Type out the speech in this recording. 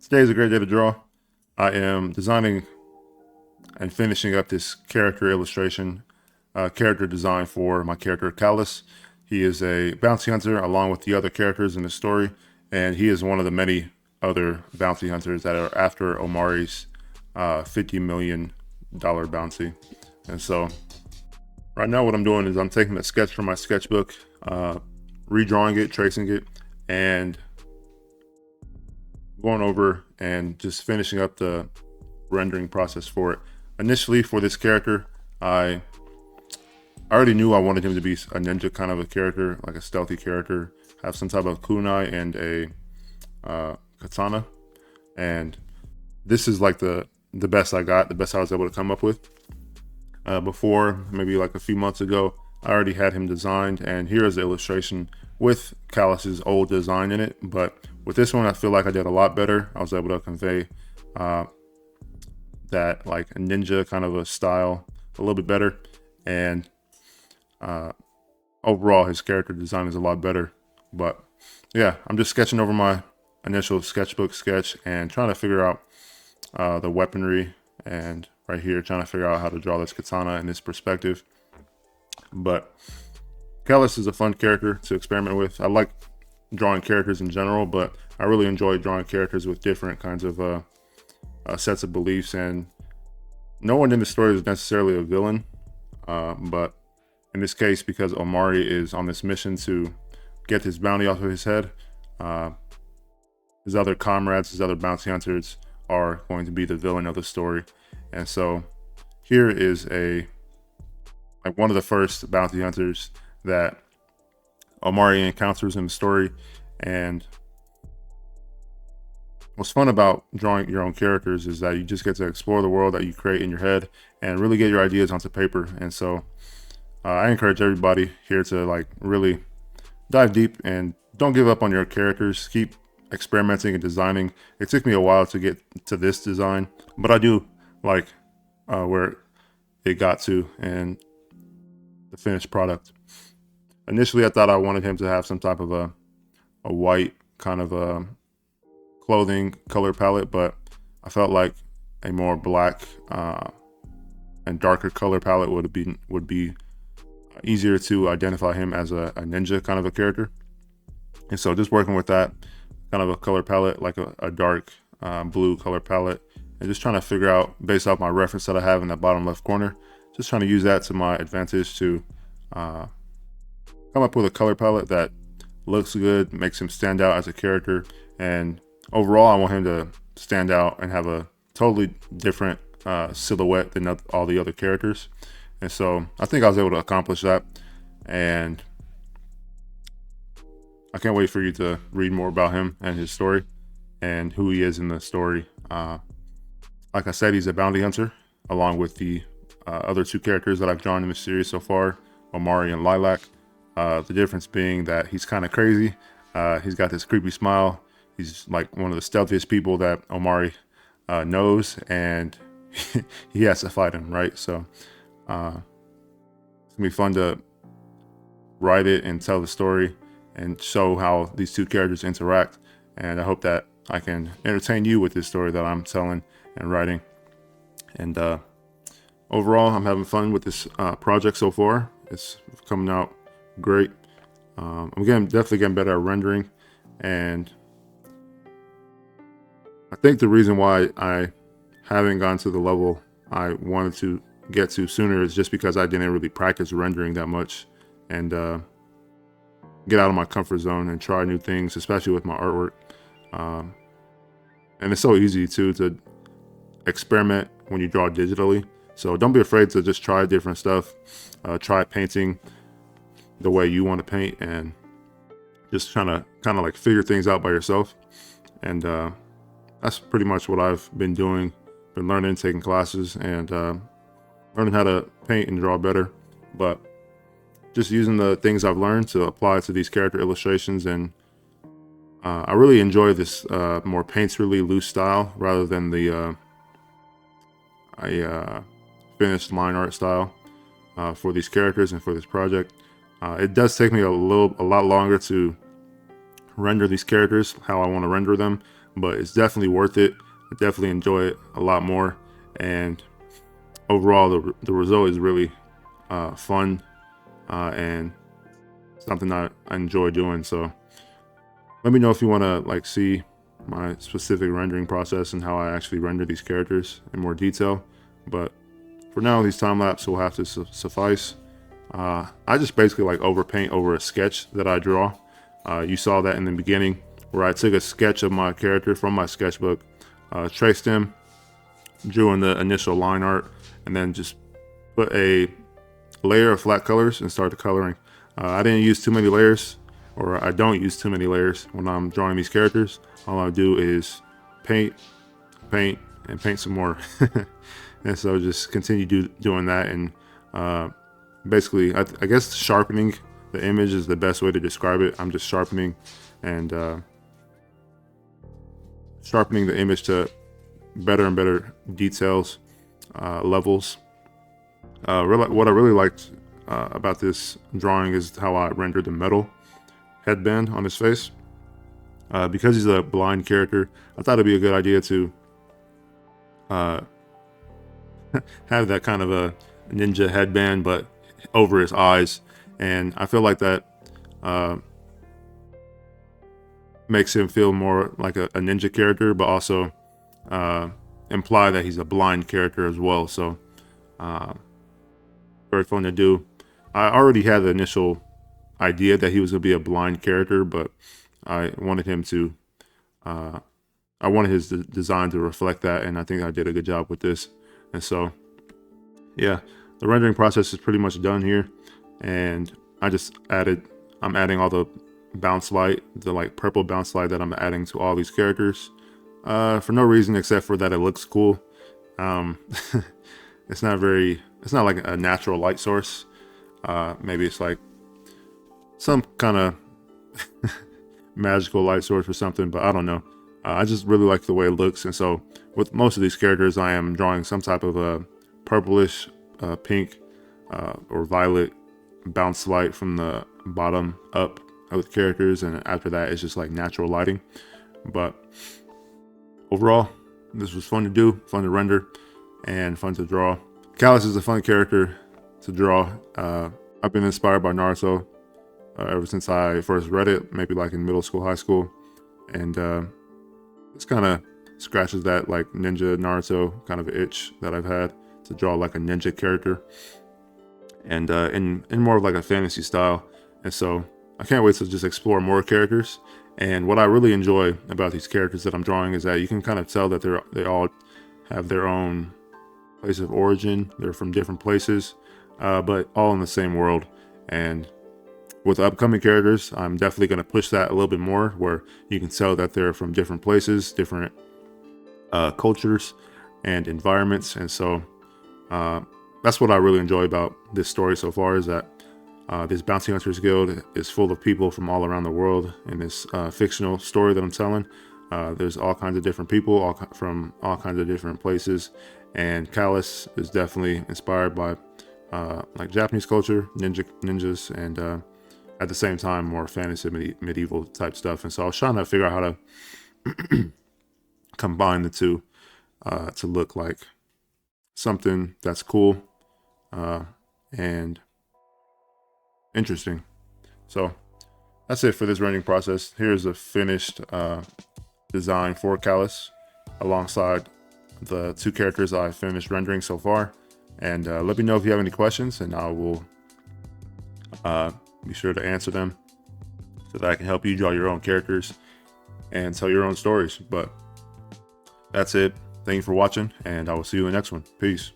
Today is a great day to draw. I am designing and finishing up this character illustration, character design for my character Callus. He is a bounty hunter along with the other characters in the story, and he is one of the many other bounty hunters that are after Omari's $50 million bounty. And so right now what I'm doing is I'm taking a sketch from my sketchbook, redrawing it, tracing it, and going over and just finishing up the rendering process for it. Initially for this character, I already knew I wanted him to be a ninja kind of a character, like a stealthy character, have some type of kunai and a katana. And this is like the best I got, the best I was able to come up with. Before, maybe like a few months ago, I already had him designed, and here is the illustration with Callus's old design in it. But with this one, I feel like I did a lot better. I was able to convey that like a ninja kind of a style a little bit better, and overall his character design is a lot better. But yeah, I'm just sketching over my initial sketchbook sketch and trying to figure out the weaponry, and right here trying to figure out how to draw this katana in this perspective. But Callus is a fun character to experiment with. I like drawing characters in general, but I really enjoy drawing characters with different kinds of sets of beliefs. And no one in the story is necessarily a villain, but in this case, because Omari is on this mission to get this bounty off of his head, his other comrades, his other bounty hunters are going to be the villain of the story. And so here is one of the first bounty hunters that Omari encounters in the story. And what's fun about drawing your own characters is that you just get to explore the world that you create in your head and really get your ideas onto paper. And so I encourage everybody here to like really dive deep and don't give up on your characters. Keep experimenting and designing. It took me a while to get to this design, but I do like where it got to and the finished product. Initially, I thought I wanted him to have some type of a white kind of a clothing color palette, but I felt like a more black and darker color palette would be easier to identify him as a ninja kind of a character. And so just working with that kind of a color palette, like a dark blue color palette, and just trying to figure out, based off my reference that I have in that bottom left corner, just trying to use that to my advantage to come up with a color palette that looks good, makes him stand out as a character. And overall, I want him to stand out and have a totally different silhouette than all the other characters. And so I think I was able to accomplish that. And I can't wait for you to read more about him and his story and who he is in the story. Like I said, he's a bounty hunter along with the other two characters that I've drawn in the series so far, Omari and Lilac. The difference being that he's kind of crazy. He's got this creepy smile. He's like one of the stealthiest people that Omari knows, and he has to fight him, right? So it's gonna be fun to write it and tell the story and show how these two characters interact. And I hope that I can entertain you with this story that I'm telling and writing. And overall, I'm having fun with this project so far. It's coming out great. I'm definitely getting better at rendering, and I think the reason why I haven't gone to the level I wanted to get to sooner is just because I didn't really practice rendering that much and get out of my comfort zone and try new things, especially with my artwork. And it's so easy to experiment when you draw digitally. So don't be afraid to just try different stuff. Try painting the way you want to paint and just trying to kind of like figure things out by yourself. And that's pretty much what I've been doing. Been learning, taking classes, and learning how to paint and draw better. But just using the things I've learned to apply to these character illustrations. And I really enjoy this more painterly loose style rather than the finished line art style for these characters and for this project. It does take me a lot longer to render these characters how I want to render them, but it's definitely worth it. I definitely enjoy it a lot more, and overall the result is really fun and something I enjoy doing. So let me know if you want to like see my specific rendering process and how I actually render these characters in more detail. But for now, these time lapse will have to suffice. I just basically like overpaint over a sketch that I draw. You saw that in the beginning where I took a sketch of my character from my sketchbook, traced him, drew in the initial line art, and then just put a layer of flat colors and started coloring. I didn't use too many layers, or I don't use too many layers when I'm drawing these characters. All I do is paint, paint, and paint some more. And so just continue doing that, and basically I guess sharpening the image is the best way to describe it. I'm just sharpening and sharpening the image to better and better details, levels. What I really liked about this drawing is how I rendered the metal headband on his face. Because he's a blind character, I thought it'd be a good idea to have that kind of a ninja headband, but over his eyes. And I feel like that makes him feel more like a ninja character, but also imply that he's a blind character as well. So very fun to do. I already had the initial idea that he was going to be a blind character, but I wanted him to I wanted his design to reflect that, and I think I did a good job with this. And so yeah, the rendering process is pretty much done here, and I'm adding all the bounce light, the like purple bounce light that I'm adding to all these characters for no reason except for that it looks cool. It's not like a natural light source. Maybe it's like some kind of magical light source or something, but I don't know. I just really like the way it looks, and so with most of these characters I am drawing some type of a purplish, pink, or violet bounce light from the bottom up with characters, and after that it's just like natural lighting. But overall, this was fun to do, fun to render, and fun to draw. Callus is a fun character to draw. I've been inspired by Naruto ever since I first read it, maybe like in middle school, high school, and this kind of scratches that like ninja Naruto kind of itch that I've had to draw like a ninja character, and in more of like a fantasy style. And so I can't wait to just explore more characters. And what I really enjoy about these characters that I'm drawing is that you can kind of tell that they all have their own place of origin. They're from different places, but all in the same world. And with upcoming characters, I'm definitely going to push that a little bit more, where you can tell that they're from different places, different cultures and environments. And so that's what I really enjoy about this story so far, is that this Bounty Hunters Guild is full of people from all around the world. In this fictional story that I'm telling, there's all kinds of different people from all kinds of different places, and Callus is definitely inspired by like Japanese culture, ninjas, and at the same time more fantasy medieval type stuff. And so I was trying to figure out how to combine the two to look like something that's cool and interesting. So that's it for this rendering process. Here's a finished design for Callus alongside the two characters I finished rendering so far. And let me know if you have any questions, and I will be sure to answer them so that I can help you draw your own characters and tell your own stories. But that's it. Thank you for watching, and I will see you in the next one. Peace.